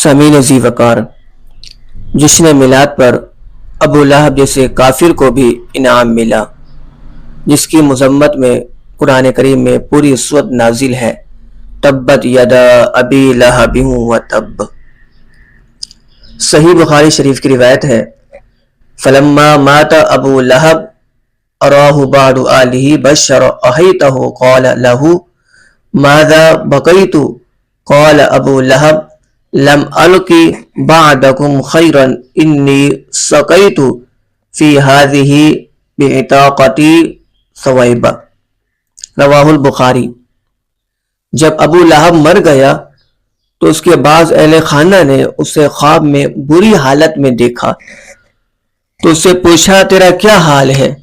سامعین ذی وقار، جشن میلاد پر ابو لہب جیسے کافر کو بھی انعام ملا، جس کی مذمت میں قرآن کریم میں پوری سورت نازل ہے۔ تبت یدا ابی لہب وتب۔ صحیح بخاری شریف کی روایت ہے، فلما مات ابو لہب اراہ بعض آلہ بشر احیتہ قال لہ ماذا بقیت قال ابو لہب لم القی بعدکم خیرا انی سقیت فی ہذہ بعتاقتی ثویبہ۔ رواہ البخاری۔ جب ابو لہب مر گیا تو اس کے بعض اہل خانہ نے اسے خواب میں بری حالت میں دیکھا تو اس سے پوچھا تیرا کیا حال ہے؟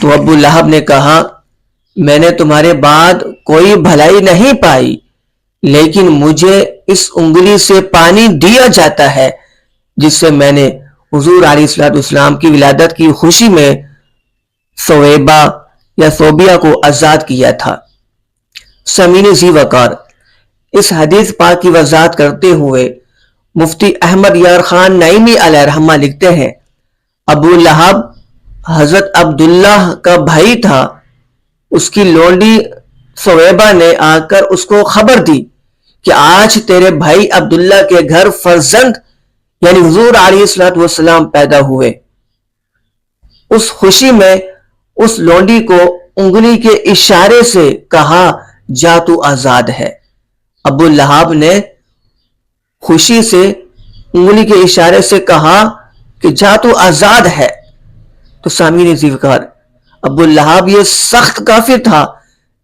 تو ابو لہب نے کہا میں نے تمہارے بعد کوئی بھلائی نہیں پائی، لیکن مجھے اس انگلی سے پانی دیا جاتا ہے جس سے میں نے حضور علیہ السلام کی ولادت کی خوشی میں ثویبہ یا ثوبیہ کو آزاد کیا تھا۔ سامعین ذی وقار، اس حدیث پاک کی وضاحت کرتے ہوئے مفتی احمد یار خان نعیمی علیہ رحمہ لکھتے ہیں، ابو لہب حضرت عبداللہ کا بھائی تھا۔ اس کی لونڈی ثویبہ نے آ کر اس کو خبر دی کہ آج تیرے بھائی عبداللہ کے گھر فرزند یعنی حضور علیہ السلام پیدا ہوئے۔ اس خوشی میں اس لونڈی کو انگلی کے اشارے سے کہا جا تو آزاد ہے۔ ابو لہب نے خوشی سے انگلی کے اشارے سے کہا کہ جا تو آزاد ہے۔ تو سامعین ذی وقار، ابو لہب یہ سخت کافر تھا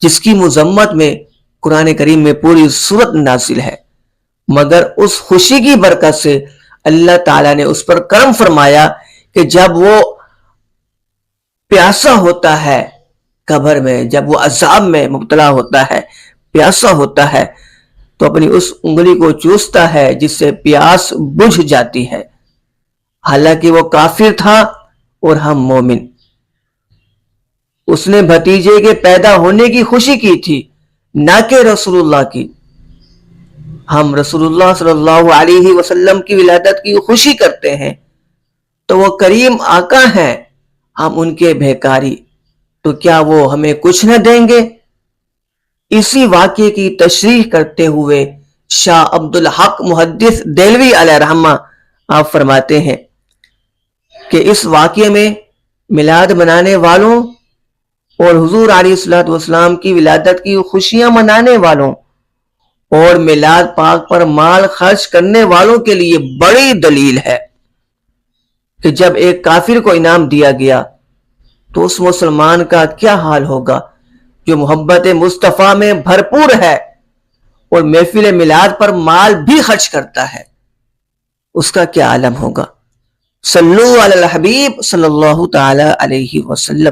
جس کی مذمت میں قرآن کریم میں پوری سورت نازل ہے، مگر اس خوشی کی برکت سے اللہ تعالیٰ نے اس پر کرم فرمایا کہ جب وہ پیاسا ہوتا ہے قبر میں، جب وہ عذاب میں مبتلا ہوتا ہے، پیاسا ہوتا ہے، تو اپنی اس انگلی کو چوستا ہے جس سے پیاس بجھ جاتی ہے۔ حالانکہ وہ کافر تھا اور ہم مومن۔ اس نے بھتیجے کے پیدا ہونے کی خوشی کی تھی، نہ کہ رسول اللہ کی۔ ہم رسول اللہ صلی اللہ علیہ وسلم کی ولادت کی خوشی کرتے ہیں تو وہ کریم آقا ہیں، ہم ان کے بھیکاری، تو کیا وہ ہمیں کچھ نہ دیں گے؟ اسی واقعے کی تشریح کرتے ہوئے شاہ عبدالحق محدث دہلوی علیہ رحمہ آپ فرماتے ہیں کہ اس واقعے میں میلاد منانے والوں اور حضور علیہ السلام کی ولادت کی خوشیاں منانے والوں اور میلاد پاک پر مال خرچ کرنے والوں کے لیے بڑی دلیل ہے کہ جب ایک کافر کو انعام دیا گیا تو اس مسلمان کا کیا حال ہوگا جو محبت مصطفیٰ میں بھرپور ہے اور محفل میلاد پر مال بھی خرچ کرتا ہے، اس کا کیا عالم ہوگا۔ صلو علی الحبیب صلی اللہ تعالی علیہ وسلم۔